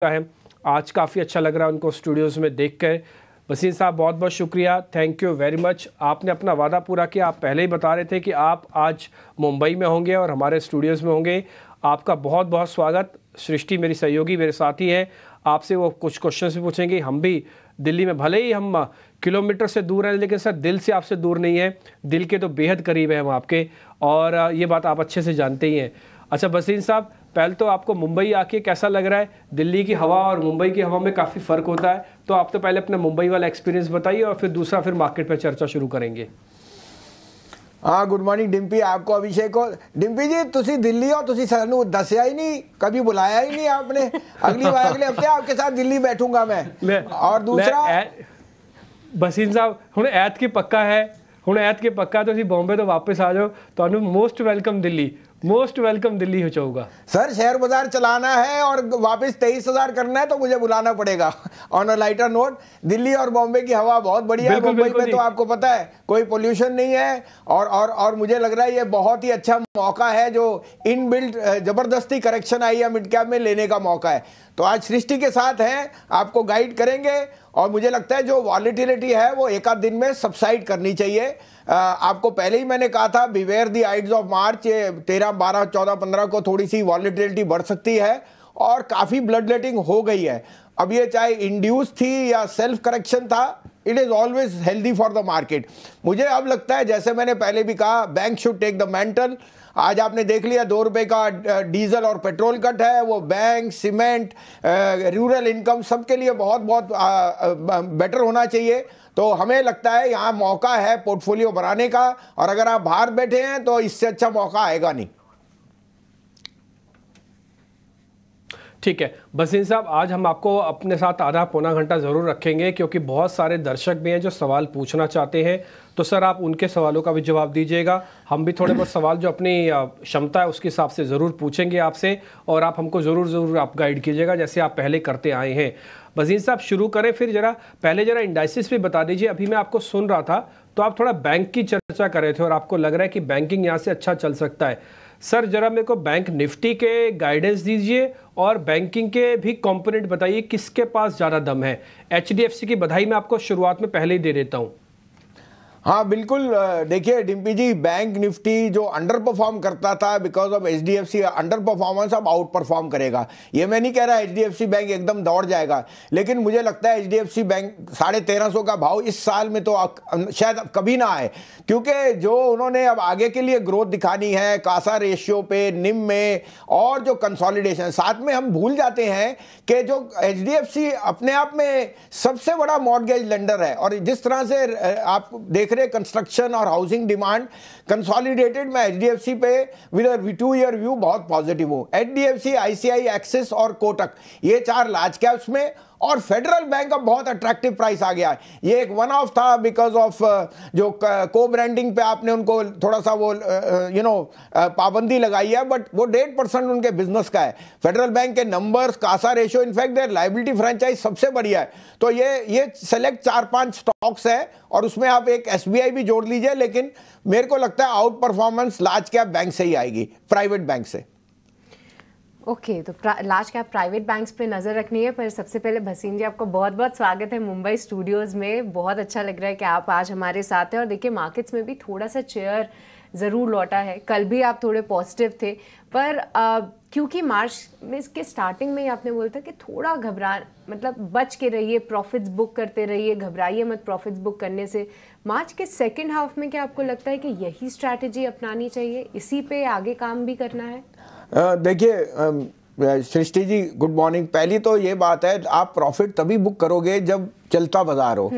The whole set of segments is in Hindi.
है। आज काफ़ी अच्छा लग रहा है उनको स्टूडियोज़ में देखकर। वसीम साहब बहुत बहुत शुक्रिया, थैंक यू वेरी मच। आपने अपना वादा पूरा किया। आप पहले ही बता रहे थे कि आप आज मुंबई में होंगे और हमारे स्टूडियोज़ में होंगे। आपका बहुत बहुत स्वागत। सृष्टि मेरी सहयोगी, मेरे साथी हैं, आपसे वो कुछ क्वेश्चंस भी पूछेंगे। हम भी दिल्ली में, भले ही हम किलोमीटर से दूर हैं, लेकिन सर दिल से आपसे दूर नहीं है, दिल के तो बेहद करीब है हम आपके, और ये बात आप अच्छे से जानते ही हैं। अच्छा वसीम साहब, पहले तो आपको मुंबई आके कैसा लग रहा है? दिल्ली की हवा और मुंबई की हवा में काफ़ी फ़र्क होता है, तो आप तो पहले अपना मुंबई वाला एक्सपीरियंस बताइए और फिर दूसरा फिर मार्केट पे चर्चा शुरू करेंगे। हाँ, गुड मॉर्निंग डिम्पी, आपको अभिषेक को। डिम्पी जी, तुसी दिल्ली हो, तुसी सानू दसिया ही नहीं, कभी बुलाया ही नहीं आपने। अगली बार अगले हफ्ते आपके साथ दिल्ली बैठूंगा मैं। और दूसरा वसीम साहब, हुण ऐत की पक्का है, हुण ऐत की पक्का तुसी बॉम्बे तो वापस आ जाओ, तो most welcome Delhi, most welcome Delhi हो जाऊगा। सर शेयर बाजार चलाना है और वापस 23,000 करना है तो मुझे बुलाना पड़ेगा। On a lighter note, Delhi और बॉम्बे की हवा बहुत बढ़िया है। मुंबई में तो आपको पता है कोई पोल्यूशन नहीं है, और मुझे लग रहा है ये बहुत ही अच्छा मौका है, जो इनबिल्ट जबरदस्ती करेक्शन आई है मिड कैप में, लेने का मौका है। तो आज सृष्टि के साथ हैं, आपको गाइड करेंगे, और मुझे लगता है जो वॉलेटिलिटी है वो एक आध दिन में सबसाइड करनी चाहिए। आपको पहले ही मैंने कहा था, beware the aides of March, 13, 12, 14, 15 को थोड़ी सी वॉलेटिलिटी बढ़ सकती है, और काफ़ी ब्लड लेटिंग हो गई है। अब ये चाहे इंड्यूस थी या सेल्फ करेक्शन था, it is always healthy for the market. मुझे अब लगता है, जैसे मैंने पहले भी कहा, bank should take the mantle. आज आपने देख लिया 2 रुपए का डीजल और पेट्रोल कट है, वो बैंक, सीमेंट, रूरल इनकम सबके लिए बहुत बहुत बेटर होना चाहिए। तो हमें लगता है यहाँ मौका है पोर्टफोलियो बनाने का, और अगर आप बाहर बैठे हैं तो इससे अच्छा मौका आएगा नहीं। ठीक है वसीम साहब, आज हम आपको अपने साथ आधा पौना घंटा ज़रूर रखेंगे, क्योंकि बहुत सारे दर्शक भी हैं जो सवाल पूछना चाहते हैं। तो सर आप उनके सवालों का भी जवाब दीजिएगा। हम भी थोड़े बहुत सवाल जो अपनी क्षमता है उसके हिसाब से ज़रूर पूछेंगे आपसे, और आप हमको ज़रूर आप गाइड कीजिएगा जैसे आप पहले करते आए हैं। वसीम साहब शुरू करें, फिर पहले जरा इंडाइसिस भी बता दीजिए। अभी मैं आपको सुन रहा था तो आप थोड़ा बैंक की चर्चा कर रहे थे, और आपको लग रहा है कि बैंकिंग यहाँ से अच्छा चल सकता है। सर जरा मेरे को बैंक निफ्टी के गाइडेंस दीजिए, और बैंकिंग के भी कंपोनेंट बताइए, किसके पास ज़्यादा दम है। HDFC की बधाई मैं आपको शुरुआत में पहले ही दे देता हूँ। हाँ बिल्कुल, देखिए डिम्पी जी, बैंक निफ्टी जो अंडर परफॉर्म करता था because of HDFC under performance, अब आउट परफॉर्म करेगा। ये मैं नहीं कह रहा HDFC बैंक एकदम दौड़ जाएगा, लेकिन मुझे लगता है HDFC बैंक 1350 का भाव इस साल में तो शायद कभी ना आए, क्योंकि जो उन्होंने अब आगे के लिए ग्रोथ दिखानी है कासा रेशियो पे, निम में, और जो कंसोलिडेशन। साथ में हम भूल जाते हैं कि जो HDFC अपने आप में सबसे बड़ा मॉर्गेज लेंडर है, और जिस तरह से आप देख रहे कंस्ट्रक्शन और हाउसिंग डिमांड कंसोलिडेटेड में HDFC पे विद 2 ईयर व्यू बहुत पॉजिटिव हो। HDFC, ICICI, एक्सिस और कोटक, ये 4 लार्ज कैप्स में, और फेडरल बैंक का बहुत अट्रैक्टिव प्राइस आ गया है। ये एक वन ऑफ था बिकॉज ऑफ जो को ब्रांडिंग पे आपने उनको थोड़ा सा वो पाबंदी लगाई है, बट वो 1.5% उनके बिजनेस का है। फेडरल बैंक के numbers, CASA ratio, in fact their liability franchise सबसे बढ़िया है। तो ये सेलेक्ट 4-5 स्टॉक्स है, और उसमें आप एक SBI भी जोड़ लीजिए, लेकिन मेरे को लगता है out performance large cap bank से ही आएगी, प्राइवेट बैंक से। ओके, तो लार्ज कैप प्राइवेट बैंक्स पे नज़र रखनी है। पर सबसे पहले भसीन जी, आपको बहुत बहुत स्वागत है मुंबई स्टूडियोज़ में। बहुत अच्छा लग रहा है कि आप आज हमारे साथ हैं। और देखिए मार्केट्स में भी थोड़ा सा चेयर ज़रूर लौटा है। कल भी आप थोड़े पॉजिटिव थे, पर क्योंकि मार्च में इसके स्टार्टिंग में ही आपने बोला था कि थोड़ा मतलब बच के रहिए, प्रॉफिट्स बुक करते रहिए, घबराइए मत प्रॉफिट्स बुक करने से। मार्च के सेकेंड हाफ में क्या आपको लगता है कि यही स्ट्रैटेजी अपनानी चाहिए, इसी पे आगे काम भी करना है? देखिए सृष्टि जी, गुड मॉर्निंग। पहली तो ये बात है, आप प्रॉफिट तभी बुक करोगे जब चलता बाजार हो।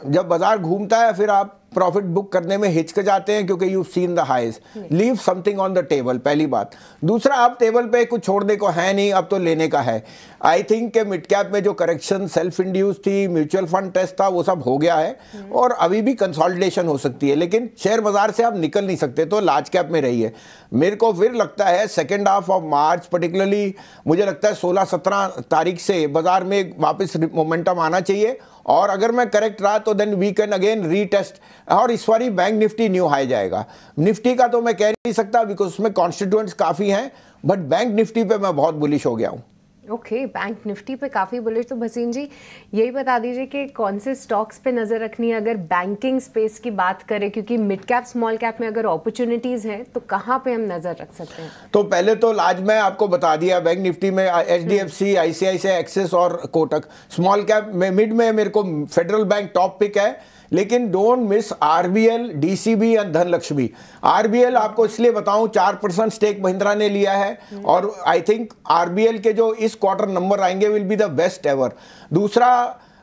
जब बाजार घूमता है फिर आप प्रॉफिट बुक करने में हिचकिचाते हैं, क्योंकि you seen the highs. Leave something on the table, पहली बात। दूसरा, आप टेबल पे कुछ छोड़ने को है नहीं, अब तो लेने का है। आई थिंक के मिड कैप में जो करेक्शन सेल्फ इंड्यूस थी, म्यूचुअल फंड टेस्ट था, वो सब हो गया है, और अभी भी कंसोलिडेशन हो सकती है, लेकिन शेयर बाजार से आप निकल नहीं सकते, तो लार्ज कैप में रहिए। मेरे को फिर लगता है second half of March, particularly मुझे लगता है 16-17 तारीख से बाजार में वापस मोमेंटम आना चाहिए, और अगर मैं करेक्ट रहा तो then we can again retest, और इस बारी बैंक निफ्टी न्यू हाई जाएगा। निफ्टी का तो मैं कह नहीं सकता बिकॉज उसमें कॉन्स्टिट्यूएंट्स काफ़ी हैं, बट बैंक निफ्टी पे मैं बहुत बुलिश हो गया हूँ। ओके, बैंक निफ्टी पे काफ़ी बुलिश। तो भसीन जी यही बता दीजिए कि कौन से स्टॉक्स पे नज़र रखनी है अगर बैंकिंग स्पेस की बात करें, क्योंकि मिड कैप स्मॉल कैप में अगर अपॉर्चुनिटीज़ हैं तो कहाँ पे हम नज़र रख सकते हैं? तो पहले तो आज मैं आपको बता दिया बैंक निफ्टी में HDFC, ICICI, एक्सिस और कोटक। स्मॉल कैप में मिड में मेरे को फेडरल बैंक टॉप पिक है, लेकिन don't miss RBL, DCB and Dhanlaxmi. RBL आपको इसलिए बताऊं 4% स्टेक महिंद्रा ने लिया है और आई थिंक RBL के जो इस क्वार्टर नंबर आएंगे will be the best ever. दूसरा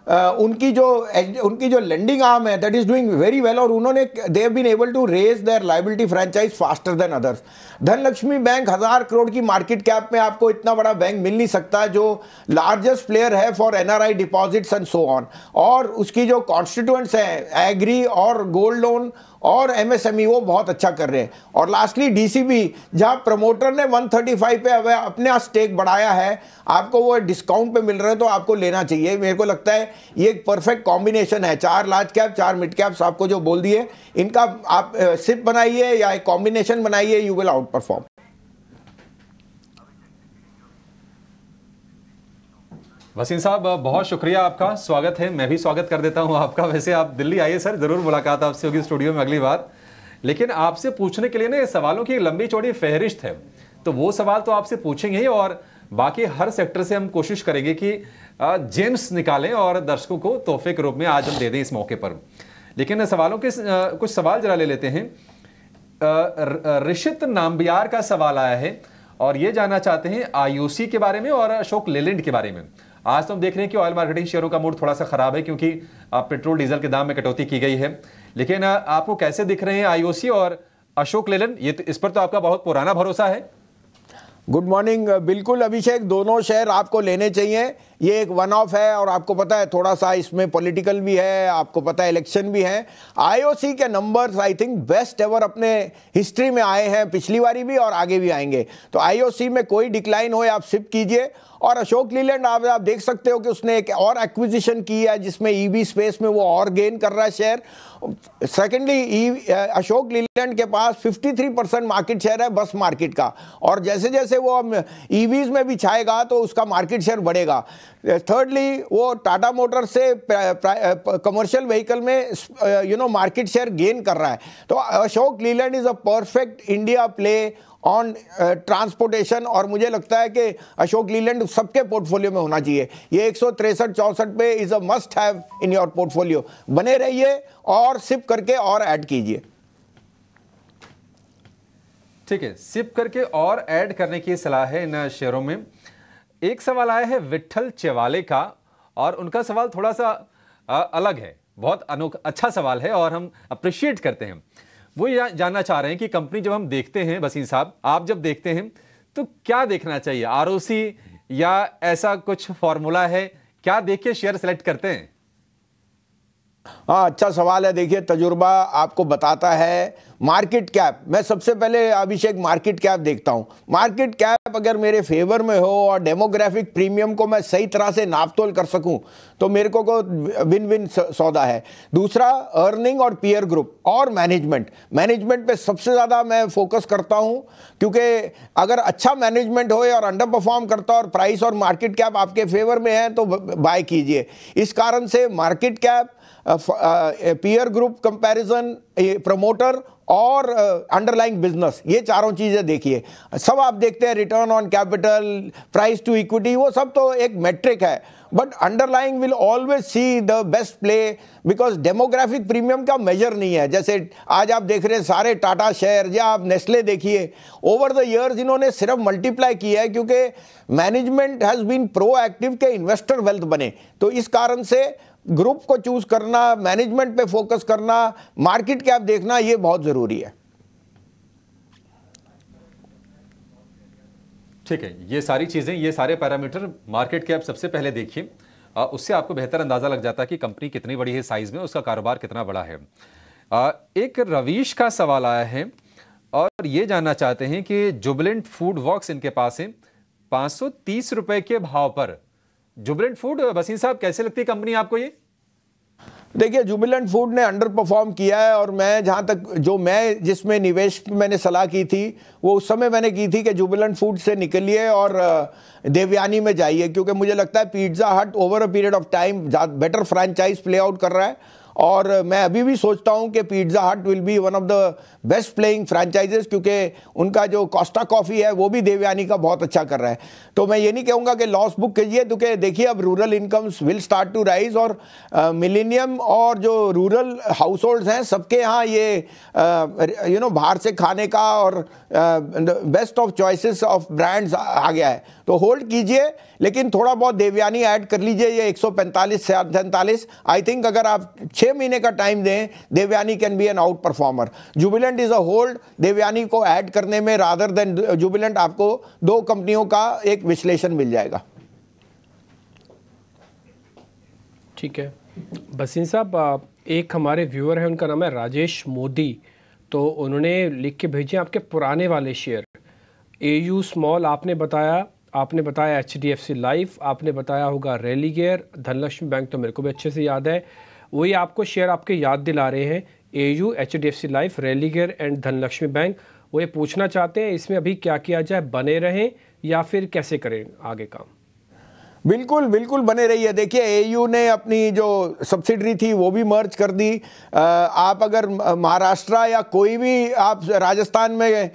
उनकी जो लेंडिंग आर्म है that is doing very well और उन्होंने they have been able to raise their liability franchise faster than others. Dhanlaxmi bank 1000 crore की मार्केट कैप में आपको इतना बड़ा बैंक मिल नहीं सकता जो लार्जेस्ट प्लेयर है for NRI deposits and so on, और उसकी जो कॉन्स्टिट्यूएंट्स हैं एग्री और गोल्ड लोन और MSME वो बहुत अच्छा कर रहे हैं। और लास्टली DCB, जहां प्रमोटर ने 135 पे अपने स्टेक बढ़ाया है, आपको वो डिस्काउंट पे मिल रहा है तो आपको लेना चाहिए। मेरे को लगता है ये एक परफेक्ट कॉम्बिनेशन है, 4 लार्ज कैप 4 मिड कैप्स आपको जो बोल दिए, इनका आप सिप बनाइए या एक कॉम्बिनेशन बनाइए, you will outperform. Wasim Sahab बहुत शुक्रिया, आपका स्वागत है। मैं भी स्वागत कर देता हूं आपका। वैसे आप दिल्ली आइए सर, जरूर मुलाकात आपसे होगी स्टूडियो में अगली बार। लेकिन आपसे पूछने के लिए ना सवालों की लंबी चौड़ी फहरिस्त है, तो वो सवाल तो आपसे पूछेंगे ही और बाकी हर सेक्टर से हम कोशिश करेंगे कि जेम्स निकालें और दर्शकों को तोहफे के रूप में आज हम दे दें इस मौके पर। लेकिन सवालों के कुछ सवाल जरा ले लेते हैं। ऋषित नाम्बियार का सवाल आया है और ये जानना चाहते हैं IOC के बारे में और अशोक लेलैंड के बारे में। आज तो हम देख रहे हैं कि ऑयल मार्केटिंग शेयरों का मूड थोड़ा सा खराब है क्योंकि पेट्रोल डीजल के दाम में कटौती की गई है। लेकिन आपको कैसे दिख रहे हैं IOC और अशोक लेलैंड? ये तो, इस पर तो आपका बहुत पुराना भरोसा है। Good morning. बिल्कुल अभिषेक, दोनों शेयर आपको लेने चाहिए। ये एक वन ऑफ है और आपको पता है थोड़ा सा इसमें पॉलिटिकल भी है, आपको पता है इलेक्शन भी है। IOC के numbers I think best ever अपने हिस्ट्री में आए हैं, पिछली बारी भी और आगे भी आएंगे। तो IOC में कोई डिक्लाइन हो आप सिप कीजिए। और अशोक लीलैंड आप देख सकते हो कि उसने एक और एक्विजिशन की है जिसमें EV स्पेस में वो और गेन कर रहा है शेयर। सेकेंडली अशोक लीलैंड के पास 53% मार्केट शेयर है बस मार्केट का, और जैसे जैसे वो EVs में भी छाएगा तो उसका मार्केट शेयर बढ़ेगा। थर्डली वो टाटा मोटर से कमर्शियल व्हीकल में मार्केट शेयर गेन कर रहा है। तो Ashok Leyland is a perfect India play on transportation, और मुझे लगता है कि अशोक लीलैंड सबके पोर्टफोलियो में होना चाहिए। ये 163-64 पे is a must have in your portfolio. बने रहिए और सिप करके और ऐड कीजिए। ठीक है, सिप करके और ऐड करने की सलाह है इन शेयरों में। एक सवाल आया है विट्ठल चेवाले का और उनका सवाल थोड़ा सा अलग है, बहुत अच्छा सवाल है और हम अप्रिशिएट करते हैं। वो ये जानना चाह रहे हैं कि कंपनी जब हम देखते हैं, वसीम साहब आप जब देखते हैं तो क्या देखना चाहिए, ROC या ऐसा कुछ फॉर्मूला है, क्या देख के शेयर सेलेक्ट करते हैं? हाँ, अच्छा सवाल है। देखिए तजुर्बा आपको बताता है मार्केट कैप। मैं सबसे पहले अभिषेक मार्केट कैप देखता हूँ। मार्केट कैप अगर मेरे फेवर में हो और डेमोग्राफिक प्रीमियम को मैं सही तरह से नापतोल कर सकूं तो मेरे को विन विन सौदा है। दूसरा अर्निंग और पीयर ग्रुप और मैनेजमेंट पे सबसे ज़्यादा मैं फोकस करता हूँ, क्योंकि अगर अच्छा मैनेजमेंट हो और अंडर परफॉर्म करता और प्राइस और मार्केट कैप आपके फेवर में है तो बाय कीजिए। इस कारण से market cap, peer group comparison, promoter और अंडरलाइंग बिजनेस, ये चारों चीजें देखिए। सब आप देखते हैं return on capital, price to equity, वो सब तो एक मेट्रिक है, but underlying will always see the best play, because demographic premium का मेजर नहीं है। जैसे आज आप देख रहे हैं सारे टाटा शेयर या आप नेस्ले देखिए, ओवर द ईयर्स इन्होंने सिर्फ मल्टीप्लाई किया है क्योंकि मैनेजमेंट हैज बीन प्रोएक्टिव के इन्वेस्टर वेल्थ बने। तो इस कारण से ग्रुप को चूज करना, मैनेजमेंट पे फोकस करना, मार्केट कैप देखना, ये बहुत जरूरी है। ठीक है, ये सारी चीजें, ये सारे पैरामीटर मार्केट कैप सबसे पहले देखिए, उससे आपको बेहतर अंदाजा लग जाता है कि कंपनी कितनी बड़ी है साइज में, उसका कारोबार कितना बड़ा है। एक रवीश का सवाल आया है और ये जानना चाहते हैं कि जुबिलेंट फूड वर्क्स इनके पास है 530 रुपए के भाव पर। जुबिलेंट फूड, वसीम साहब कैसे लगती है कंपनी आपको? ये देखिए जुबिलेंट फूड ने अंडर परफॉर्म किया है, और मैं जहाँ तक जिसमें निवेश मैंने सलाह की थी वो उस समय मैंने की थी कि जुबिलेंट फूड से निकलिए और देवयानी में जाइए, क्योंकि मुझे लगता है पिज़्ज़ा हट over a period of time better franchise play out कर रहा है। और मैं अभी भी सोचता हूं कि Pizza Hut will be one of the best playing franchises, क्योंकि उनका जो कोस्टा कॉफ़ी है वो भी देवयानी का बहुत अच्छा कर रहा है। तो मैं ये नहीं कहूँगा कि लॉस बुक कीजिए, क्योंकि देखिए अब rural incomes will start to rise, और मिलेनियम और जो रूरल हाउस होल्ड्स हैं सबके यहाँ ये बाहर से खाने का और best of choices of brands आ गया है। तो होल्ड कीजिए, लेकिन थोड़ा बहुत देवयानी ऐड कर लीजिए। ये 145 से 47 आई थिंक अगर आप 6 महीने का टाइम दें, Devyani can be an outperformer. Jubilant is a hold, Devyani को ऐड करने में रादर देन जुबिलेंट आपको दो कंपनियों का एक विश्लेषण मिल जाएगा। ठीक है भसीन साहब, एक हमारे व्यूअर है, उनका नाम है राजेश मोदी, तो उन्होंने लिख के भेजे आपके पुराने वाले शेयर AU स्मॉल आपने बताया HDFC लाइफ, आपने बताया होगा रेलिगेयर, धनलक्ष्मी बैंक तो मेरे को भी अच्छे से याद है। वही आपको शेयर आपके याद दिला रहे हैं, AU, HDFC life, Religare and Dhanlaxmi bank. वो ये पूछना चाहते हैं इसमें अभी क्या किया जाए, बने रहें या फिर कैसे करें आगे काम? बिल्कुल बिल्कुल बने रहिए। देखिए AU ने अपनी जो सब्सिडरी थी वो भी मर्ज कर दी। आप अगर महाराष्ट्र या कोई भी आप राजस्थान में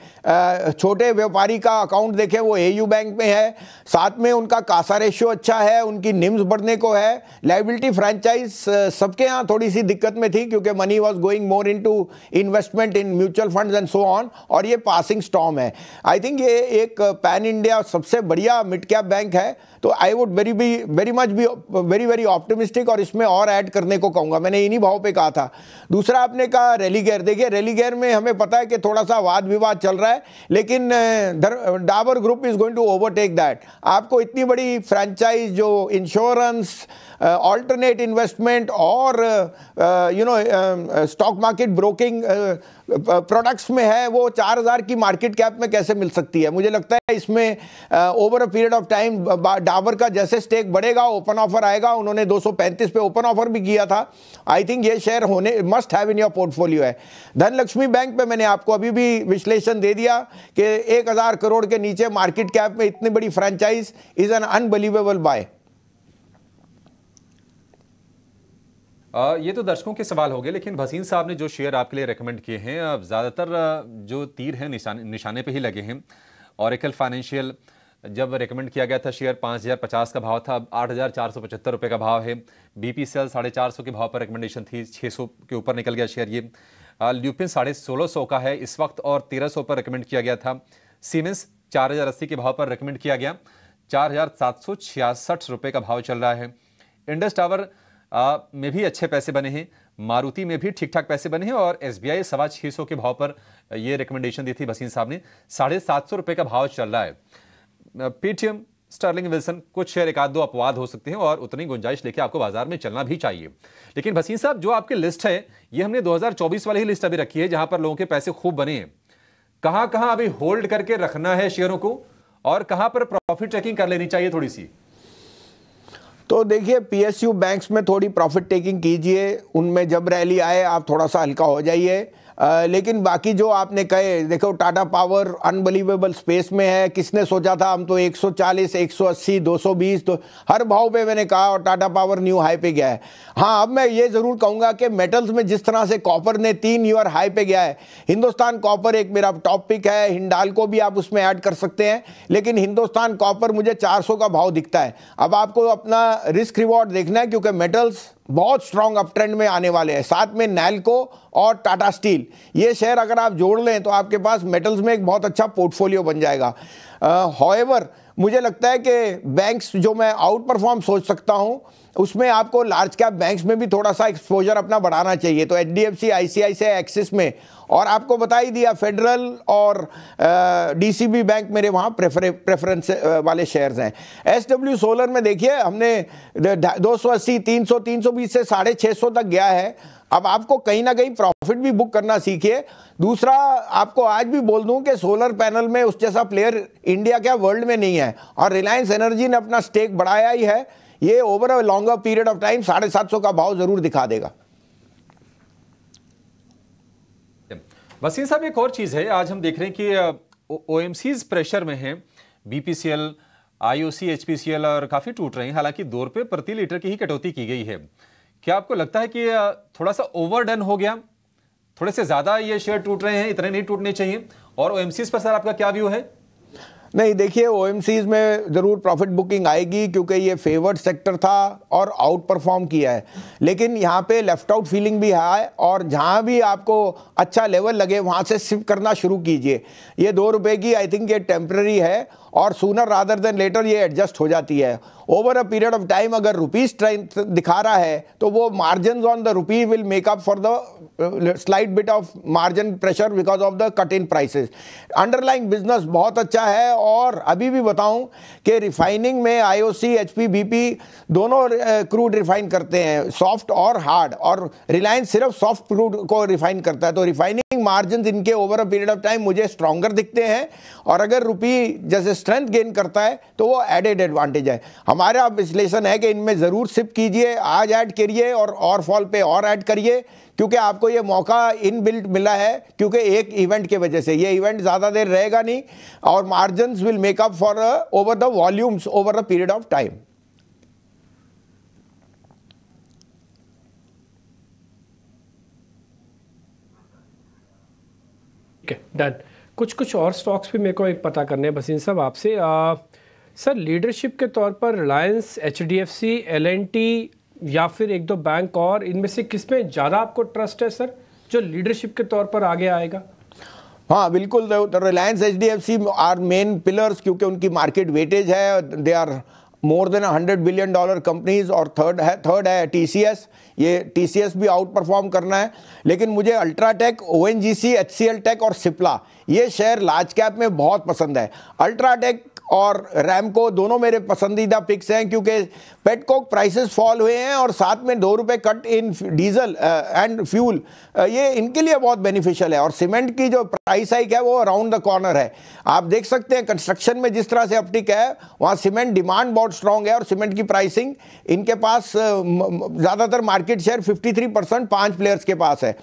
छोटे व्यापारी का अकाउंट देखें वो AU बैंक में है। साथ में उनका कासा रेशियो अच्छा है, उनकी निम्स बढ़ने को है। लाइबिलिटी फ्रेंचाइज सबके यहाँ थोड़ी सी दिक्कत में थी, क्योंकि money was going more into investment in mutual funds and so on, और ये पासिंग स्टॉर्म है। आई थिंक ये एक पैन इंडिया सबसे बढ़िया मिड कैप बैंक है। तो I would very much be very optimistic, और इसमें और ऐड करने को कहूँगा। मैंने इन्हीं भाव पे कहा था। दूसरा आपने कहा रेलिगेयर। देखिए रेलिगेयर में हमें पता है कि थोड़ा सा वाद विवाद चल रहा है, लेकिन Dabur group is going to overtake that. आपको इतनी बड़ी फ्रेंचाइज जो इंश्योरेंस, ऑल्टरनेट इन्वेस्टमेंट और स्टॉक मार्केट ब्रोकिंग प्रोडक्ट्स में है, वो 4000 की मार्केट कैप में कैसे मिल सकती है? मुझे लगता है इसमें over a period of time Dabur का जैसे स्टेक बढ़ेगा, ओपन ऑफर आएगा। उन्होंने 235 पे ओपन ऑफर भी किया था। आई थिंक ये शेयर होने must have in your portfolio है। धनलक्ष्मी बैंक पे मैंने आपको अभी भी विश्लेषण दे दिया कि 1000 करोड़ के नीचे मार्केट कैप में इतनी बड़ी franchise is an unbelievable buy. ये तो दर्शकों के सवाल हो गए, लेकिन भसीन साहब ने जो शेयर आपके लिए रेकमेंड किए हैं, अब ज़्यादातर जो तीर हैं निशाने पे ही लगे हैं। ऑरेकल फाइनेंशियल जब रेकमेंड किया गया था शेयर 5050 का भाव था, अब 8475 रुपये का भाव है। BPCL 450 के भाव पर रिकमेंडेशन थी, 600 के ऊपर निकल गया शेयर। ये ल्यूपिन 1650 का है इस वक्त और 1300 पर रिकमेंड किया गया था। सीमेंस 4080 के भाव पर रिकमेंड किया गया, 4766 रुपये का भाव चल रहा है। इंडस टावर में भी अच्छे पैसे बने हैं, मारुति में भी ठीक ठाक पैसे बने हैं, और SBI 625 के भाव पर ये रिकमेंडेशन दी थी भसीन साहब ने, 750 रुपये का भाव चल रहा है। पेटीएम, स्टर्लिंग विल्सन, कुछ शेयर एक आध दो अपवाद हो सकते हैं और उतनी गुंजाइश लेके आपको बाजार में चलना भी चाहिए। लेकिन भसीन साहब जो आपकी लिस्ट है ये हमने 2024 वाली ही लिस्ट अभी रखी है, जहां पर लोगों के पैसे खूब बने हैं। कहां कहां अभी होल्ड करके रखना है शेयरों को और कहां पर प्रॉफिट टेकिंग कर लेनी चाहिए थोड़ी सी? तो देखिए PSU बैंक्स में थोड़ी प्रॉफिट टेकिंग कीजिए, उनमें जब रैली आए आप थोड़ा सा हल्का हो जाइए। लेकिन बाकी जो आपने कहे, देखो टाटा पावर अनबिलीवेबल स्पेस में है। किसने सोचा था हम तो 140, 180, 220 तो हर भाव पे मैंने कहा, और टाटा पावर न्यू हाई पे गया है। हाँ, अब मैं ये ज़रूर कहूँगा कि मेटल्स में जिस तरह से कॉपर ने 3 ईयर हाई पे गया है, हिंदुस्तान कॉपर एक मेरा टॉप पिक है। हिंडाल्को भी आप उसमें ऐड कर सकते हैं, लेकिन हिंदुस्तान कॉपर मुझे 400 का भाव दिखता है। अब आपको अपना रिस्क रिवॉर्ड देखना है, क्योंकि मेटल्स बहुत स्ट्रॉन्ग अप ट्रेंड में आने वाले हैं। साथ में नैल्को और टाटा स्टील, ये शेयर अगर आप जोड़ लें तो आपके पास मेटल्स में एक बहुत अच्छा पोर्टफोलियो बन जाएगा। हाउएवर मुझे लगता है कि बैंक्स जो मैं आउट परफॉर्म सोच सकता हूं, उसमें आपको लार्ज कैप बैंक्स में भी थोड़ा सा एक्सपोजर अपना बढ़ाना चाहिए। तो HDFC, ICICI, एक्सिस में, और आपको बता ही दिया फेडरल और DCB बैंक मेरे वहाँ प्रेफरेंस वाले शेयर्स हैं। SW सोलर में देखिए हमने 280, 300, 320 से 650 तक गया है। अब आपको कहीं ना कहीं प्रॉफिट भी बुक करना सीखिए। दूसरा, आपको आज भी बोल दूं कि सोलर पैनल में उस जैसा प्लेयर इंडिया क्या वर्ल्ड में नहीं है, और रिलायंस एनर्जी ने अपना स्टेक बढ़ाया ही है। ये over a longer period of time 750 का भाव जरूर दिखा देगा। वसीम साहब, एक और चीज़ है, आज हम देख रहे हैं कि ओएमसीज प्रेशर में हैं, बीपीसीएल, आईओसी, एचपीसीएल और काफ़ी टूट रहे हैं। हालांकि 2 रुपये प्रति लीटर की ही कटौती की गई है। क्या आपको लगता है कि थोड़ा सा ओवरडन हो गया, थोड़े से ज़्यादा ये शेयर टूट रहे हैं, इतने नहीं टूटने चाहिए? और ओएमसीज पर सर आपका क्या व्यू है? नहीं, देखिए ओएमसीज में ज़रूर प्रॉफिट बुकिंग आएगी क्योंकि ये फेवर्ड सेक्टर था और आउट परफॉर्म किया है, लेकिन यहाँ पे लेफ्ट आउट फीलिंग भी है और जहाँ भी आपको अच्छा लेवल लगे वहाँ से शिफ्ट करना शुरू कीजिए। ये 2 रुपये की आई थिंक ये टेम्पररी है और सूनर रादर देन लेटर ये एडजस्ट हो जाती है। Over a period of time अगर रुपी स्ट्रेंथ दिखा रहा है तो वो margin on the rupee will make up for the slight bit of margin pressure because of the cut in prices. Underlying business बहुत अच्छा है और अभी भी बताऊं कि रिफाइनिंग में आईओसी, एचपी, बीपी दोनों क्रूड रिफाइन करते हैं, सॉफ्ट और हार्ड, और रिलायंस सिर्फ सॉफ्ट क्रूड को रिफाइन करता है। तो रिफाइनिंग मार्जिन इनके over a period of time मुझे स्ट्रॉन्गर दिखते हैं और अगर रुपी जैसे स्ट्रेंथ गेन करता है तो वो एडेड एडवांटेज है। हमारा विश्लेषण है कि इनमें ज़रूर सिप कीजिए, आज ऐड करिए और फॉल पे और ऐड करिए क्योंकि आपको ये मौका इन बिल्ट मिला है, क्योंकि एक इवेंट के वजह से। ये इवेंट ज़्यादा देर रहेगा नहीं और margins will make up for over the volumes over the period of time. Done. कुछ और स्टॉक्स भी मेरे को एक पता करने हैं वसीम साहब आपसे। सर, लीडरशिप के तौर पर रिलायंस, एचडीएफसी, एलएनटी या फिर 1-2 बैंक और, इनमें से किस में ज़्यादा आपको ट्रस्ट है सर, जो लीडरशिप के तौर पर आगे आएगा? हाँ बिल्कुल, Reliance, HDFC are main pillars क्योंकि उनकी मार्केट वेटेज है, they are more than $100 billion companies. और थर्ड है टीसीएस। ये टीसीएस भी आउट परफॉर्म करना है, लेकिन मुझे अल्ट्राटेक, ओएनजीसी, एचसीएल टेक और सिप्ला ये शेयर लार्ज कैप में बहुत पसंद है। अल्ट्राटेक और रैमको दोनों मेरे पसंदीदा पिक्स हैं क्योंकि पेटकोक प्राइसेस फॉल हुए हैं और साथ में 2 रुपये cut in diesel and fuel, ये इनके लिए बहुत बेनिफिशियल है। और सीमेंट की जो प्राइस हाइक है वो अराउंड द कॉर्नर है। आप देख सकते हैं कंस्ट्रक्शन में जिस तरह से अपटिक है, वहाँ सीमेंट डिमांड बहुत स्ट्रांग है और सीमेंट की प्राइसिंग इनके पास ज़्यादातर मार्केट शेयर 53% 5 प्लेयर्स के पास है।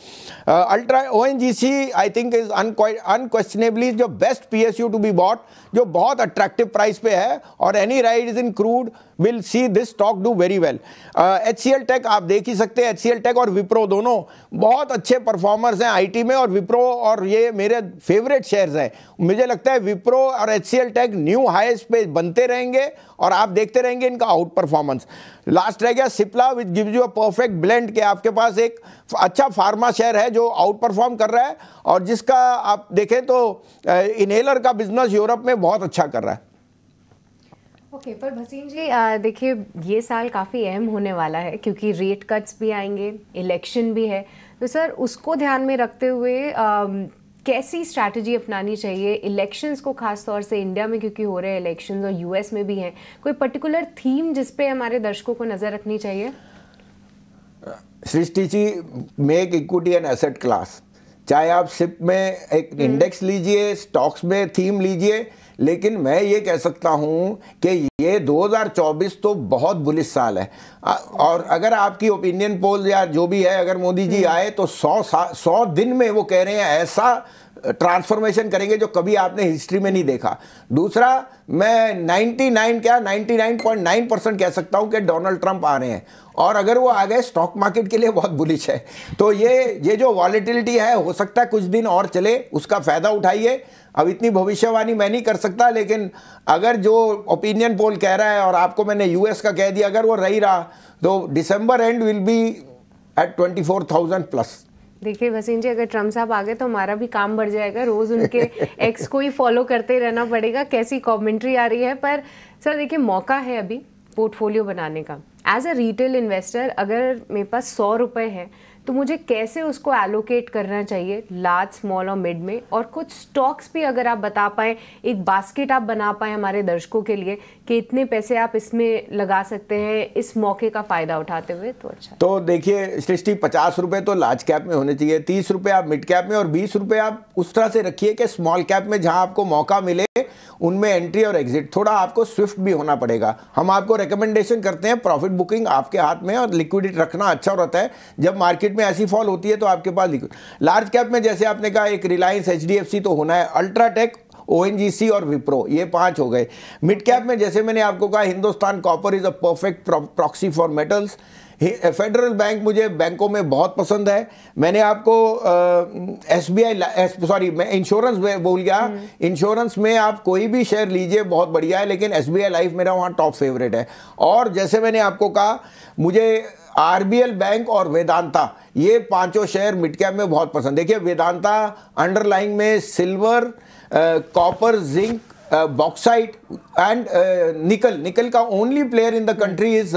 ONGC I think is unquestionably जो best PSU to be bought, जो बहुत अट्रैक्टिव प्राइस पे है और any rise in crude will see this stock do very well. HCL tech आप देख ही सकते हैं, एचसीएल टेक और विप्रो दोनों बहुत अच्छे परफॉर्मर्स हैं आईटी में, और विप्रो और ये मेरे फेवरेट शेयर्स हैं। मुझे लगता है विप्रो और एचसीएल टेक न्यू हाईएस्ट पे बनते रहेंगे और आप देखते रहेंगे इनका आउट परफॉर्मेंस। लास्ट रह गया Cipla, which gives you a perfect blend के आपके पास एक अच्छा फार्मा शेयर है जो आउट परफॉर्म कर रहा है और जिसका आप देखें तो इनहेलर का बिजनेस यूरोप में बहुत अच्छा कर रहा है। ओके, पर भसीन जी देखिए ये साल काफ़ी अहम होने वाला है क्योंकि रेट कट्स भी आएंगे, इलेक्शन भी है, तो सर उसको ध्यान में रखते हुए कैसी स्ट्रैटेजी अपनानी चाहिए इलेक्शंस को, खास तौर से इंडिया में क्योंकि हो रहे हैं इलेक्शंस और यूएस में भी हैं, कोई पर्टिकुलर थीम जिस पे हमारे दर्शकों को नज़र रखनी चाहिए? Srishti ji, make equity and asset class, चाहे आप सिप में एक इंडेक्स लीजिए, स्टॉक्स में थीम लीजिए, लेकिन मैं ये कह सकता हूँ कि ये 2024 तो बहुत बुलिश साल है। और अगर आपकी ओपिनियन पोल या जो भी है, अगर मोदी जी आए तो 100 दिन में वो कह रहे हैं ऐसा ट्रांसफॉर्मेशन करेंगे जो कभी आपने हिस्ट्री में नहीं देखा। दूसरा, मैं 99.9% कह सकता हूं कि डोनाल्ड ट्रंप आ रहे हैं और अगर वो आ गए स्टॉक मार्केट के लिए बहुत बुलिश है। तो ये जो वॉलेटिलिटी है हो सकता है कुछ दिन और चले, उसका फायदा उठाइए। अब इतनी भविष्यवाणी मैं नहीं कर सकता, लेकिन अगर जो ओपिनियन पोल कह रहा है और आपको मैंने यूएस का कह दिया, अगर वो रही रहा तो December end will be at 24,000 plus. देखिए वसीम जी, अगर ट्रम्प साहब आ गए तो हमारा भी काम बढ़ जाएगा, रोज उनके एक्स को ही फॉलो करते रहना पड़ेगा, कैसी कमेंट्री आ रही है। पर सर देखिए, मौका है अभी पोर्टफोलियो बनाने का। एज अ रिटेल इन्वेस्टर अगर मेरे पास 100 रुपये है तो मुझे कैसे उसको एलोकेट करना चाहिए लार्ज, स्मॉल और मिड में, और कुछ स्टॉक्स भी अगर आप बता पाएँ, एक बास्केट आप बना पाएँ हमारे दर्शकों के लिए कि इतने पैसे आप इसमें लगा सकते हैं इस मौके का फ़ायदा उठाते हुए, तो अच्छा। तो देखिए सृष्टि, 50 रुपये तो लार्ज कैप में होने चाहिए, 30 रुपये आप मिड कैप में और 20 रुपये आप उस तरह से रखिए कि स्मॉल कैप में जहां आपको मौका मिले उनमें एंट्री और एग्जिट। थोड़ा आपको स्विफ्ट भी होना पड़ेगा। हम आपको रिकमेंडेशन करते हैं, प्रॉफिट बुकिंग आपके हाथ में और लिक्विडिटी रखना अच्छा रहता है। जब मार्केट मार्केट में ऐसी फॉल होती है तो आपके पास लार्ज कैप में जैसे आपने कहा एक रिलायंस, एचडीएफसी तो होना है, अल्ट्राटेक, ओएनजीसी और विप्रो, ये 5 हो गए। मिड कैप में जैसे मैंने आपको कहा Hindustan copper is a perfect proxy for metals. Federal bank मुझे बैंकों में बहुत पसंद है। मैंने आपको मैं इंश्योरेंस बोल गया, इंश्योरेंस में आप कोई भी शेयर लीजिए बहुत बढ़िया है, लेकिन एसबीआई लाइफ मेरा वहाँ टॉप फेवरेट है। और जैसे मैंने आपको कहा मुझे आरबीएल बैंक और वेदांता, ये 5 शेयर मिड कैप में बहुत पसंद। देखिए वेदांता अंडरलाइंग में silver, copper, zinc, bauxite and nickel का only player in the country is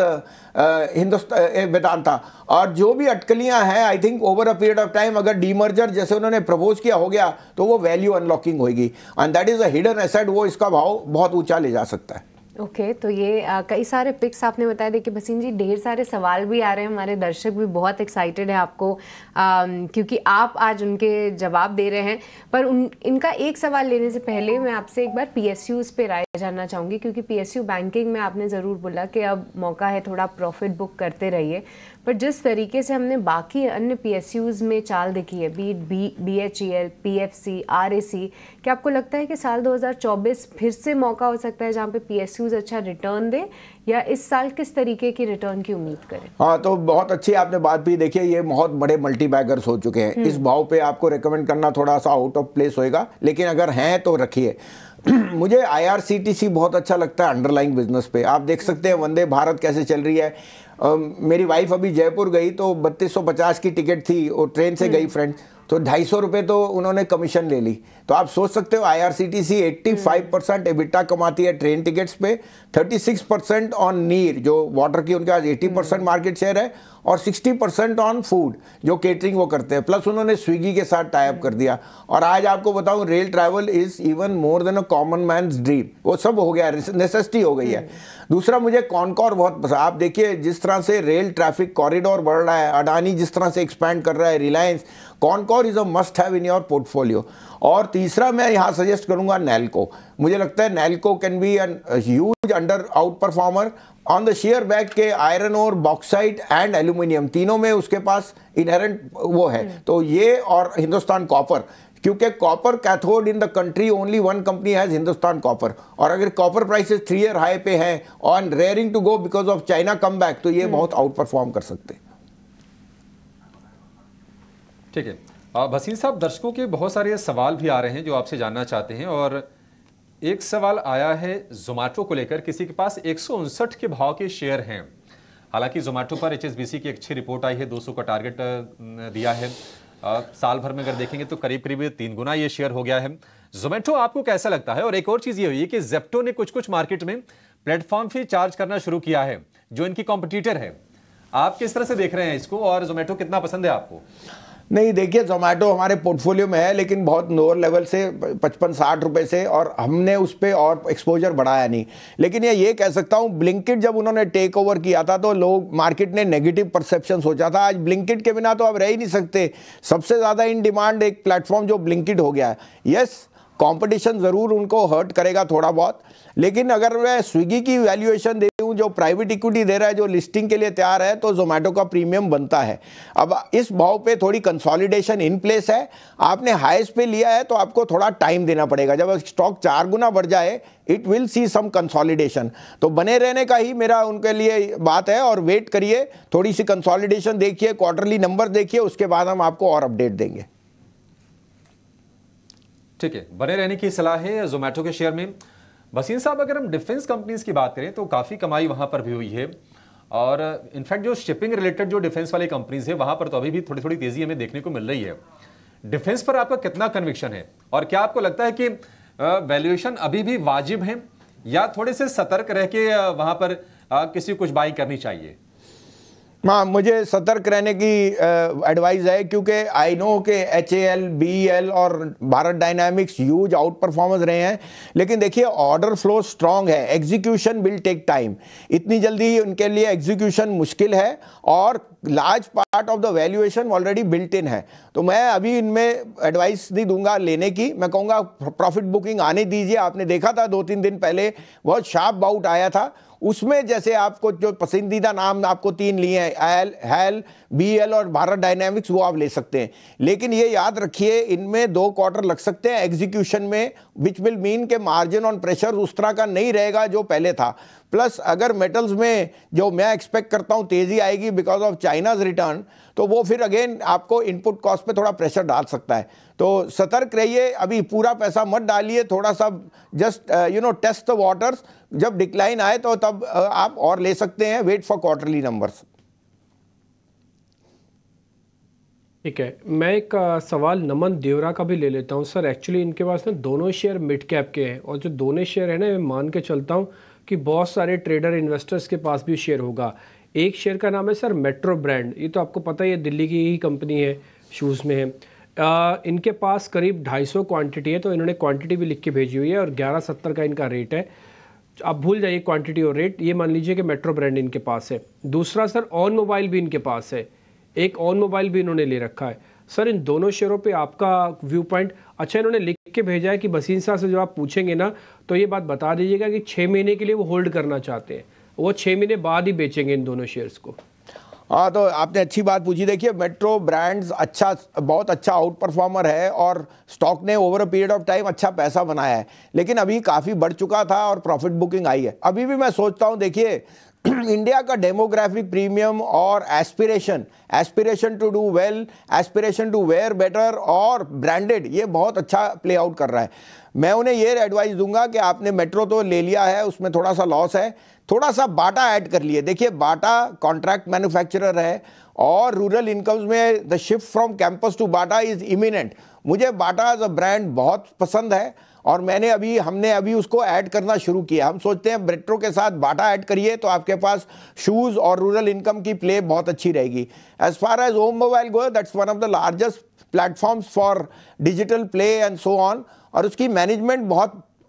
Hindustan Vedanta. और जो भी अटकलियां हैं I think over a period of time अगर डीमर्जर जैसे उन्होंने प्रपोज किया हो गया तो वो वैल्यू अनलॉकिंग होगी and that is a hidden asset, वो इसका भाव बहुत ऊंचा ले जा सकता है। ओके तो ये कई सारे पिक्स आपने बताया। देखिए भसीन जी ढेर सारे सवाल भी आ रहे हैं, हमारे दर्शक भी बहुत एक्साइटेड है आपको क्योंकि आप आज उनके जवाब दे रहे हैं। पर इनका एक सवाल लेने से पहले मैं आपसे एक बार पीएसयूज पे राय जानना चाहूँगी, क्योंकि पीएसयू बैंकिंग में आपने ज़रूर बोला कि अब मौका है थोड़ा प्रॉफिट बुक करते रहिए, पर जिस तरीके से हमने बाकी अन्य पीएसयूज में चाल देखी है, बीएचईएल, पीएफसी, आरएसी, क्या आपको लगता है कि साल 2024 फिर से मौका हो सकता है जहाँ पे पीएसयूज अच्छा रिटर्न दे, या इस साल किस तरीके की रिटर्न की उम्मीद करें? हाँ तो बहुत अच्छी आपने बात भी। देखिए ये बहुत बड़े मल्टी बैगर्स हो चुके हैं, इस भाव पे आपको रेकमेंड करना थोड़ा सा आउट ऑफ प्लेस होएगा, लेकिन अगर हैं तो रखिए। मुझे आईआरसीटीसी बहुत अच्छा लगता है अंडरलाइंग बिजनेस पे। आप देख सकते हैं वंदे भारत कैसे चल रही है। मेरी वाइफ अभी जयपुर गई तो 3250 की टिकट थी और ट्रेन से गई फ्रेंड, तो 250 रुपये तो उन्होंने कमीशन ले ली। तो आप सोच सकते हो आईआरसीटीसी 85% एबिटा कमाती है ट्रेन टिकट्स पे, 36% ऑन नीर जो वाटर की उनके पास 80% मार्केट शेयर है, और 60% ऑन फूड जो केटरिंग वो करते हैं, प्लस उन्होंने स्विगी के साथ टाई अप कर दिया। और आज आपको बताऊं rail travel is even more than a common man's dream, वो सब हो गया, नेसेसिटी हो गई है। दूसरा मुझे कॉनकॉर बहुत पसंद। आप देखिए जिस तरह से रेल ट्रैफिक कॉरिडोर बढ़ रहा है, अडानी जिस तरह से एक्सपैंड कर रहा है, Reliance, Concor is a must have in your portfolio. और तीसरा मैं यहाँ सजेस्ट करूंगा नैल्को। मुझे लगता है NALCO can be N huge under out performer on the share back के आयरन और बॉक्साइट एंड एल्यूमिनियम, तीनों में उसके पास इनहेरेंट वो है। तो ये और हिंदुस्तान कॉपर, क्योंकि copper cathode in the country only one company has Hindustan copper, और अगर कॉपर प्राइसेस 3 ईयर हाई पे हैं on rearing to go because of China come back, तो ये बहुत आउट परफॉर्म कर सकते हैं। ठीक है भसीन साहब, दर्शकों के बहुत सारे सवाल भी आ रहे हैं जो आपसे जानना चाहते हैं, और एक सवाल आया है जोमेटो को लेकर। किसी के पास 159 के भाव के शेयर हैं। हालांकि जोमेटो पर एचएसबीसी की अच्छी रिपोर्ट आई है, 200 का टारगेट दिया है। साल भर में अगर देखेंगे तो करीब करीब 3 गुना ये शेयर हो गया है। जोमेटो आपको कैसा लगता है? और एक और चीज ये हुई है कि जेप्टो ने कुछ मार्केट में प्लेटफॉर्म फी चार्ज करना शुरू किया है जो इनकी कॉम्पिटिटर है। आप किस तरह से देख रहे हैं इसको, और जोमेटो कितना पसंद है आपको? नहीं देखिए जोमेटो हमारे पोर्टफोलियो में है, लेकिन बहुत लोअर लेवल से 55-60 रुपए से, और हमने उस पर और एक्सपोजर बढ़ाया नहीं। लेकिन ये कह सकता हूँ ब्लिंकिट जब उन्होंने टेक ओवर किया था तो लोग मार्केट ने नेगेटिव परसेप्शन सोचा था। आज ब्लिंकिट के बिना तो आप रह ही नहीं सकते। सबसे ज़्यादा इन डिमांड एक प्लेटफॉर्म जो ब्लिंकिट हो गया है। यस कंपटीशन ज़रूर उनको हर्ट करेगा थोड़ा बहुत, लेकिन अगर मैं स्विगी की वैल्यूएशन दे दूं जो प्राइवेट इक्विटी दे रहा है, जो लिस्टिंग के लिए तैयार है, तो जोमेटो का प्रीमियम बनता है। अब इस भाव पे थोड़ी कंसोलिडेशन इन प्लेस है। आपने हाईएस्ट पे लिया है तो आपको थोड़ा टाइम देना पड़ेगा। जब स्टॉक 4 गुना बढ़ जाए it will see some consolidation, तो बने रहने का ही मेरा उनके लिए बात है। और वेट करिए, थोड़ी सी कंसोलिडेशन देखिए, क्वार्टरली नंबर देखिए, उसके बाद हम आपको और अपडेट देंगे। ठीक है, बने रहने की सलाह है जोमेटो के शेयर में। वसीम साहब, अगर हम डिफेंस कंपनीज की बात करें तो काफ़ी कमाई वहां पर भी हुई है, और इनफैक्ट जो शिपिंग रिलेटेड जो डिफेंस वाली कंपनीज है वहां पर तो अभी भी थोड़ी थोड़ी तेजी हमें देखने को मिल रही है। डिफेंस पर आपका कितना कन्विक्शन है, और क्या आपको लगता है कि वैल्यूएशन अभी भी वाजिब है, या थोड़े से सतर्क रह के वहां पर किसी कुछ बाइंग करनी चाहिए? हाँ, मुझे सतर्क रहने की एडवाइस है, क्योंकि आई नो के HAL, BEL और Bharat dynamics huge out performance रहे हैं, लेकिन देखिए ऑर्डर फ्लो स्ट्रांग है, एग्जीक्यूशन विल टेक टाइम। इतनी जल्दी उनके लिए एग्जीक्यूशन मुश्किल है, और large part of the valuation already built in है। तो मैं अभी इनमें एडवाइस नहीं दूंगा लेने की, मैं कहूँगा प्रॉफिट बुकिंग आने दीजिए। आपने देखा था 2-3 दिन पहले बहुत शार्प बाउट आया था, उसमें जैसे आपको जो पसंदीदा नाम आपको 3 लिए हैं, हैल, BEL और भारत डायनामिक्स, वो आप ले सकते हैं। लेकिन ये याद रखिए इनमें 2 क्वार्टर लग सकते हैं एग्जीक्यूशन में, विच विल मीन के मार्जिन ऑन प्रेशर उस तरह का नहीं रहेगा जो पहले था। प्लस अगर मेटल्स में जो मैं एक्सपेक्ट करता हूं तेजी आएगी बिकॉज ऑफ चाइनाज रिटर्न, तो वो फिर अगेन आपको इनपुट कॉस्ट पे थोड़ा प्रेशर डाल सकता है। तो सतर्क रहिए, अभी पूरा पैसा मत डालिए, थोड़ा सा जस्ट टेस्ट द वाटर्स। जब डिक्लाइन आए तो तब आप और ले सकते हैं, वेट फॉर क्वार्टरली नंबर्स। ठीक है, मैं एक सवाल नमन देवरा का भी ले लेता हूं। सर एक्चुअली इनके पास ना दोनों शेयर मिड कैप के हैं, और जो दोनों शेयर है ना, मैं मान के चलता हूं कि बहुत सारे ट्रेडर इन्वेस्टर्स के पास भी शेयर होगा। एक शेयर का नाम है सर मेट्रो ब्रांड, ये तो आपको पता ही है दिल्ली की ही कंपनी है, शूज़ में है। इनके पास करीब 250 क्वांटिटी है, तो इन्होंने क्वांटिटी भी लिख के भेजी हुई है, और 1170 का इनका रेट है। आप भूल जाइए क्वांटिटी और रेट, ये मान लीजिए कि मेट्रो ब्रांड इनके पास है। दूसरा सर ऑन मोबाइल भी इनके पास है, एक ऑन मोबाइल भी इन्होंने ले रखा है। सर इन दोनों शेयरों पे आपका व्यू पॉइंट। अच्छा, इन्होंने लिख के भेजा है कि भसीन साहब से जब आप पूछेंगे ना, तो ये बात बता दीजिएगा कि 6 महीने के लिए वो होल्ड करना चाहते हैं, वो 6 महीने बाद ही बेचेंगे इन दोनों शेयर्स को। हाँ, तो आपने अच्छी बात पूछी। देखिए मेट्रो ब्रांड्स बहुत अच्छा आउट परफॉर्मर है, और स्टॉक ने over a period of time अच्छा पैसा बनाया है, लेकिन अभी काफ़ी बढ़ चुका था और प्रॉफिट बुकिंग आई है। अभी भी मैं सोचता हूँ, देखिए इंडिया का डेमोग्राफिक प्रीमियम और aspiration to do well, aspiration to wear better और ब्रांडेड, ये बहुत अच्छा प्ले आउट कर रहा है। मैं उन्हें ये एडवाइस दूंगा कि आपने मेट्रो तो ले लिया है, उसमें थोड़ा सा लॉस है, थोड़ा सा बाटा ऐड कर लिए। देखिए बाटा कॉन्ट्रैक्ट मैन्युफैक्चरर है, और रूरल इनकम्स में the shift from Campus to Bata is imminent. मुझे बाटा एज अ ब्रांड बहुत पसंद है, और हमने अभी उसको ऐड करना शुरू किया। हम सोचते हैं मेट्रो के साथ बाटा ऐड करिए तो आपके पास शूज़ और रूरल इनकम की प्ले बहुत अच्छी रहेगी। As far as home mobile go, that's one of the largest platforms for digital play and so on, और उसकी मैनेजमेंट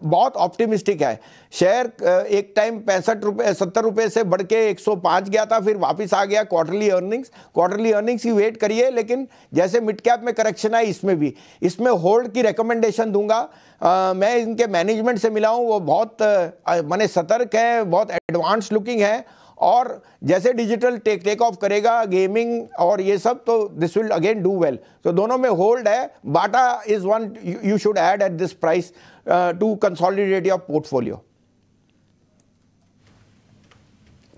बहुत ऑप्टिमिस्टिक है। शेयर एक टाइम 70 रुपये से बढ़ के 105 गया था, फिर वापस आ गया। क्वार्टरली अर्निंग्स की वेट करिए, लेकिन जैसे मिड कैप में करेक्शन आई, इसमें होल्ड की रिकमेंडेशन दूंगा। मैं इनके मैनेजमेंट से मिला हूँ, वो बहुत माने सतर्क है, बहुत एडवांस लुकिंग है, और जैसे डिजिटल टेक ऑफ करेगा, गेमिंग और ये सब, तो this will again do well. तो दोनों में होल्ड है। Bata is one you should add at this price to consolidate your portfolio.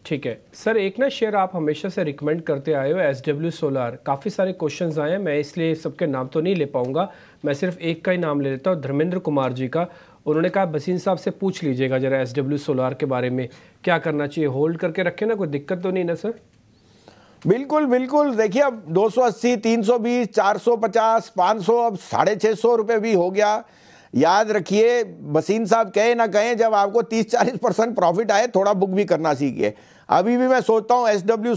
ठीक है सर, एक ना शेयर आप हमेशा से रिकमेंड करते आए हो, SW सोलार। काफ़ी सारे क्वेश्चंस आए हैं, मैं इसलिए सबके नाम तो नहीं ले पाऊंगा, मैं सिर्फ एक का ही नाम ले लेता हूँ, धर्मेंद्र कुमार जी का। उन्होंने कहा भसीन साहब से पूछ लीजिएगा जरा SW सोलार के बारे में, क्या करना चाहिए, होल्ड करके रखे ना, कोई दिक्कत तो नहीं ना सर? बिल्कुल। देखिए अब 280, 320, 450, 500, अब 650 रुपये भी हो गया। याद रखिए, भसीन साहब कहे ना कहें, जब आपको 30-40% प्रॉफिट आए, थोड़ा बुक भी करना सीखिए। अभी भी मैं सोचता हूँ SW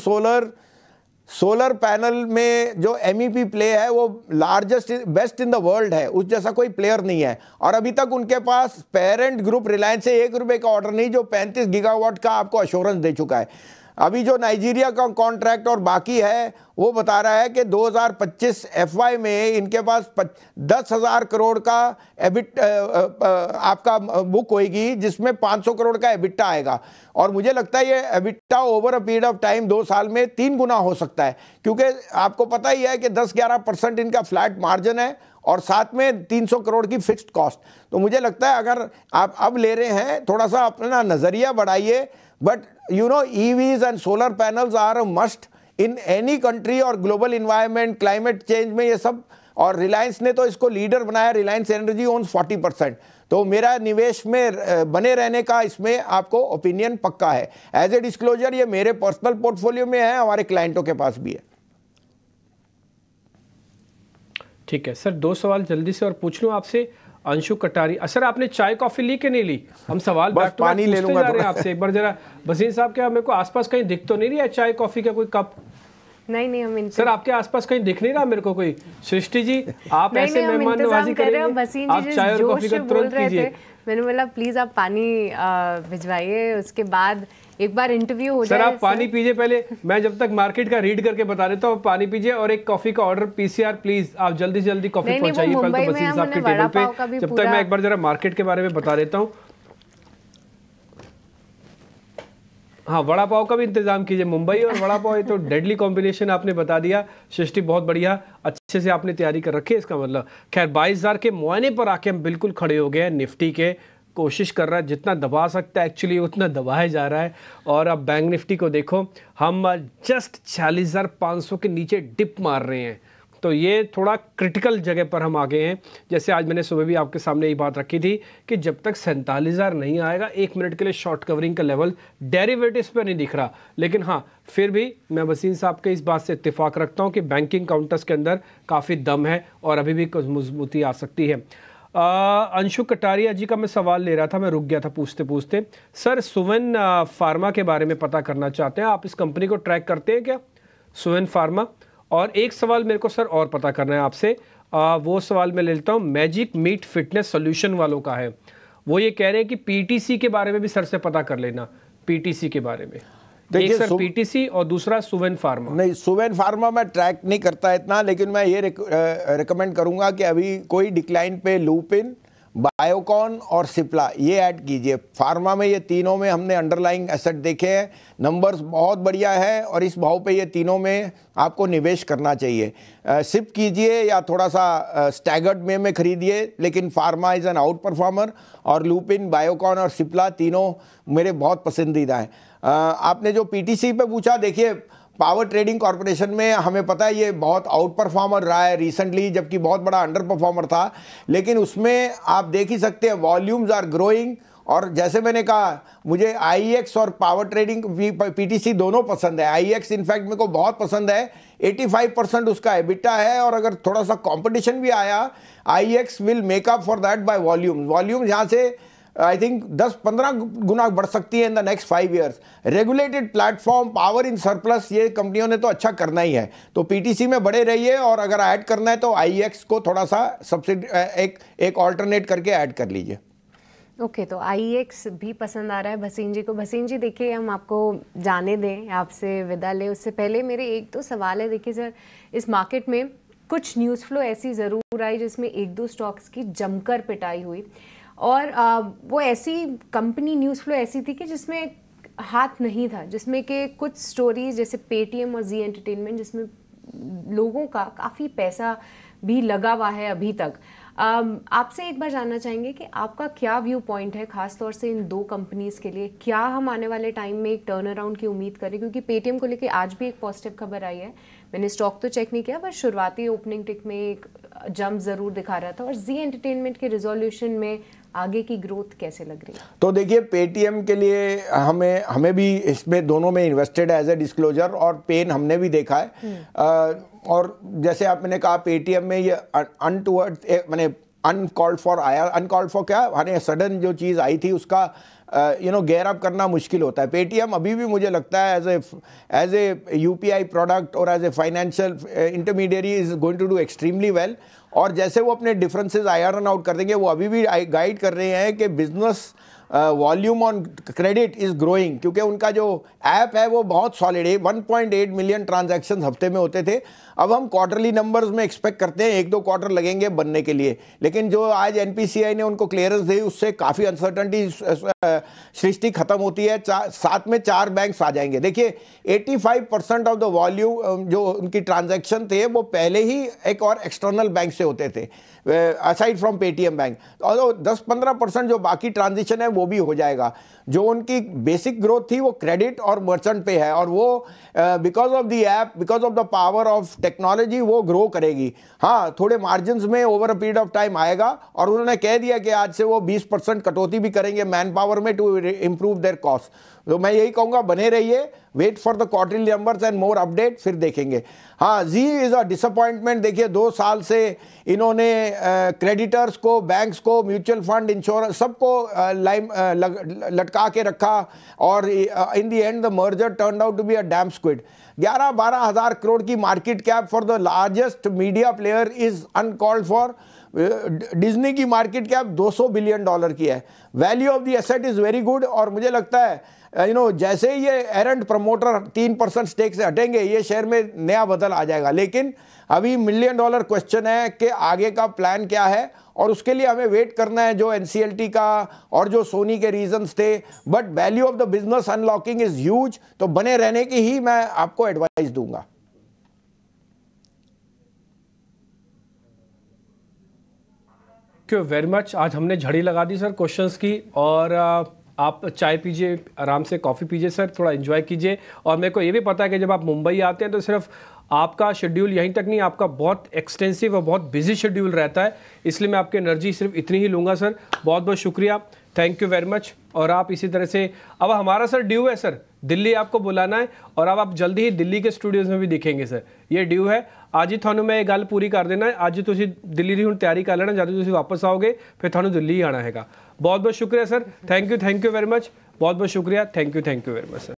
सोलर पैनल में जो MEP प्ले है वो largest best in the world है, उस जैसा कोई प्लेयर नहीं है। और अभी तक उनके पास पेरेंट ग्रुप रिलायंस से 1 रुपये का ऑर्डर नहीं, जो 35 गीगावाट का आपको अश्योरेंस दे चुका है। अभी जो नाइजीरिया का कॉन्ट्रैक्ट और बाकी है, वो बता रहा है कि 2025 FY में इनके पास 10,000 करोड़ का एबिट आपका बुक होएगी, जिसमें 500 करोड़ का एबिटा आएगा। और मुझे लगता है ये EBITDA over a period of time 2 साल में 3 गुना हो सकता है, क्योंकि आपको पता ही है कि 10-11% इनका फ्लैट मार्जिन है, और साथ में 300 करोड़ की फिक्स्ड कॉस्ट। तो मुझे लगता है अगर आप अब ले रहे हैं, थोड़ा सा अपना नज़रिया बढ़ाइए। But EVs and solar panels are a must in any country, और ग्लोबल इन्वायरमेंट, क्लाइमेट चेंज में ये सब। और रिलायंस ने तो इसको लीडर बनाया, रिलायंस एनर्जी ओन्स 40%। तो मेरा निवेश में बने रहने का इसमें आपको ओपिनियन पक्का है। एज ए डिस्क्लोजर, ये मेरे पर्सनल पोर्टफोलियो में है, हमारे क्लाइंटों के पास भी है। ठीक है सर, 2 सवाल जल्दी से और पूछ लूँ आपसे। अंशु कटारी, सर आपने चाय कॉफी ली कि नहीं ली? हम सवाल बस पानी ले लूंगा आपसे। एक बार जरा भसीन साहब, क्या मेरे को आसपास कहीं दिख तो नहीं रही है चाय कॉफी का कोई कप? नहीं हम सर आपके आसपास कहीं दिख नहीं रहा मेरे को कोई। सृष्टि जी, आप ऐसे मेहमान नवाजी करेंगे, आप चाय और कॉफी का तुरंत कीजिए। मैंने बोला प्लीज आप पानी भिजवाइए, उसके बाद एक बार इंटरव्यू हो जाए। सर आप पानी पीजिए पहले, मैं जब तक मार्केट का रीड करके बता देता हूँ। पानी पीजिए, और एक कॉफी का ऑर्डर PCR प्लीज, आप जल्दी से जल्दी कॉफी पहुंचाइए पहले तो भसीन साहब के टेबल पे। जब तक मैं एक बार जरा मार्केट के बारे में बता देता हूँ। हाँ, वड़ा पाव का भी इंतजाम कीजिए। मुंबई और वड़ा पाव, ये तो डेडली कॉम्बिनेशन आपने बता दिया। सृष्टि बहुत बढ़िया, अच्छे से आपने तैयारी कर रखी है इसका मतलब। खैर 22,000 के मुआयने पर आके हम बिल्कुल खड़े हो गए हैं। निफ्टी के कोशिश कर रहा है जितना दबा सकता है एक्चुअली उतना दबाया जा रहा है। और अब बैंक निफ्टी को देखो, हम जस्ट 46,500 के नीचे डिप मार रहे हैं, तो ये थोड़ा क्रिटिकल जगह पर हम आ गए हैं। जैसे आज मैंने सुबह भी आपके सामने ये बात रखी थी कि जब तक 47,000 नहीं आएगा 1 मिनट के लिए शॉर्ट कवरिंग का लेवल डेरिवेटिव्स पर नहीं दिख रहा। लेकिन हाँ, फिर भी मैं वसीम साहब के इस बात से इत्तेफाक रखता हूँ कि बैंकिंग काउंटर्स के अंदर काफ़ी दम है और अभी भी कुछ मजबूती आ सकती है। अंशु कटारिया जी का मैं सवाल ले रहा था, मैं रुक गया था पूछते पूछते। सर, सुवेन फार्मा के बारे में पता करना चाहते हैं, आप इस कंपनी को ट्रैक करते हैं क्या, सुवेन फार्मा? और एक सवाल मेरे को सर और पता करना है आपसे, वो सवाल मैं ले लेता हूँ, मैजिक मीट फिटनेस सोल्यूशन वालों का है। वो ये कह रहे हैं कि पीटीसी के बारे में भी सर से पता कर लेना, पीटीसी के बारे में। एक सर पीटीसी और दूसरा सुवेन फार्मा। नहीं, सुवेन फार्मा मैं ट्रैक नहीं करता इतना, लेकिन मैं ये रिकमेंड करूंगा कि अभी कोई डिक्लाइन पे लुपिन, बायोकॉन और सिप्ला ये ऐड कीजिए। फार्मा में ये तीनों में हमने अंडरलाइंग एसेट देखे हैं, नंबर्स बहुत बढ़िया है और इस भाव पे ये तीनों में आपको निवेश करना चाहिए। सिप कीजिए या थोड़ा सा स्टैगर्ड में खरीदिए, लेकिन pharma is an out performer और लुपिन, बायोकॉन और सिप्ला तीनों मेरे बहुत पसंदीदा हैं। आपने जो पीटीसी पे पूछा, देखिए पावर ट्रेडिंग कॉर्पोरेशन में हमें पता है ये बहुत आउट परफॉर्मर रहा है रिसेंटली, जबकि बहुत बड़ा अंडर परफॉर्मर था। लेकिन उसमें आप देख ही सकते हैं वॉल्यूम्स आर ग्रोइंग, और जैसे मैंने कहा मुझे आईएक्स और पावर ट्रेडिंग पीटीसी दोनों पसंद है। आईएक्स इनफैक्ट मेरे को बहुत पसंद है, 85% उसका एबिटा है, और अगर थोड़ा सा कंपटीशन भी आया IEX will make up for that by volume यहाँ से आई थिंक 10-15 गुना बढ़ सकती है in the next 5 years. Regulated platform, power in surplus, ये कंपनियों ने तो अच्छा करना ही है। तो पीटीसी में बड़े रहिए, और अगर ऐड करना है तो आईएक्स को थोड़ा सा सब्सिडी एक ऑल्टरनेट करके ऐड कर लीजिए। ओके, तो आईएक्स भी पसंद आ रहा है भसीन जी को। भसीन जी देखिए, हम आपको जाने दें, आपसे विदा ले उससे पहले मेरे 1-2 सवाल है। देखिए सर, इस मार्केट में कुछ न्यूज़ फ्लो ऐसी ज़रूर आई जिसमें 1-2 स्टॉक्स की जमकर पिटाई हुई, और वो ऐसी कंपनी न्यूज़ फ्लो ऐसी थी कि जिसमें हाथ नहीं था, जिसमें कि कुछ स्टोरीज जैसे पेटीएम और जी एंटरटेनमेंट, जिसमें लोगों का काफ़ी पैसा भी लगा हुआ है अभी तक। आपसे एक बार जानना चाहेंगे कि आपका क्या व्यू पॉइंट है खास तौर से इन 2 कंपनीज़ के लिए। क्या हम आने वाले टाइम में एक टर्न अराउंड की उम्मीद करें, क्योंकि पेटीएम को लेके आज भी एक पॉजिटिव खबर आई है। मैंने स्टॉक तो चेक नहीं किया, पर शुरुआती ओपनिंग टिक में एक जंप ज़रूर दिखा रहा था। और जी एंटरटेनमेंट के रिजोल्यूशन में आगे की ग्रोथ कैसे लग रही है? तो देखिए, पेटीएम के लिए हमें भी इसमें दोनों में इन्वेस्टेड एज ए डिस्क्लोजर, और पेन हमने भी देखा है। और जैसे आपने कहा पेटीएम में ये अनटूवर्ड मैंने अनकॉल्ड फॉर आया, अनकॉल्ड फॉर क्या माने, सडन जो चीज़ आई थी उसका गेयर अप करना मुश्किल होता है। पेटीएम अभी भी मुझे लगता है एज ए यूपीआई प्रोडक्ट और as a financial intermediary is going to do extremely well. और जैसे वो अपने डिफरेंसेस आयरन आउट कर देंगे, वो अभी भी गाइड कर रहे हैं कि business volume on credit is growing, क्योंकि उनका जो ऐप है वो बहुत सॉलिड है। 1.8 मिलियन ट्रांजैक्शन हफ्ते में होते थे। अब हम क्वार्टरली नंबर्स में एक्सपेक्ट करते हैं 1-2 क्वार्टर लगेंगे बनने के लिए, लेकिन जो आज एनपीसीआई ने उनको क्लियरेंस दी उससे काफ़ी अनसर्टनिटी सृष्टि खत्म होती है। साथ में 4 बैंक्स आ जाएंगे। देखिए 85% ऑफ द वॉल्यूम जो उनकी ट्रांजैक्शन थे वो पहले ही एक और एक्सटर्नल बैंक से होते थे, असाइड फ्रॉम पेटीएम बैंक। और 10-15% जो बाकी ट्रांजिशन है वो भी हो जाएगा। जो उनकी बेसिक ग्रोथ थी वो क्रेडिट और मर्चेंट पे है, और वो because of the app, because of the power of technology वो ग्रो करेगी। हाँ, थोड़े मार्जिन्स में over a period of time आएगा, और उन्होंने कह दिया कि आज से वो 20% कटौती भी करेंगे मैन पावर में टू इम्प्रूव देयर कॉस्ट। तो मैं यही कहूँगा, बने रहिए, wait for the quarterly numbers and more update, फिर देखेंगे। हाँ, जी इज़ अ डिसअपॉइंटमेंट। देखिए 2 साल से इन्होंने क्रेडिटर्स को, बैंक्स को, म्यूचुअल फंड, इंश्योरेंस सबको लटका के रखा, और in the end the merger turned out to be a damp squib. 11-12 हज़ार करोड़ की market cap for the largest media player is uncalled for. Disney की मार्केट कैप $200 बिलियन की है। Value of the asset is very good, और मुझे लगता है जैसे ही ये एरेंट प्रमोटर 3% स्टेक से हटेंगे, ये शेयर में नया बदल आ जाएगा। लेकिन अभी $1 मिलियन क्वेश्चन है कि आगे का प्लान क्या है, और उसके लिए हमें वेट करना है जो NCLT का और जो सोनी के रीजंस थे, but value of the business unlocking is huge, तो बने रहने की ही मैं आपको एडवाइस दूंगा। Thank you very much. आज हमने झड़ी लगा दी सर क्वेश्चंस की, और आप चाय पीजिए, आराम से कॉफ़ी पीजिए सर, थोड़ा एंजॉय कीजिए। और मेरे को ये भी पता है कि जब आप मुंबई आते हैं तो सिर्फ आपका शेड्यूल यहीं तक नहीं, आपका बहुत एक्सटेंसिव और बहुत बिजी शेड्यूल रहता है, इसलिए मैं आपकी एनर्जी सिर्फ इतनी ही लूँगा सर। बहुत बहुत शुक्रिया, थैंक यू वेरी मच। और आप इसी तरह से, अब हमारा सर ड्यू है सर, दिल्ली आपको बुलाना है, और अब आप जल्दी ही दिल्ली के स्टूडियोज़ में भी दिखेंगे सर, ये ड्यू है। आज ही थानू मैं ये गल पूरी कर देना है, आज तुसी दिल्ली की हुण तैयारी कर लेना, जब तुसी वापस आओगे फिर थानू दिल्ली ही आना हैगा। बहुत बहुत शुक्रिया sir, thank you very much, बहुत बहुत शुक्रिया, thank you very much sir.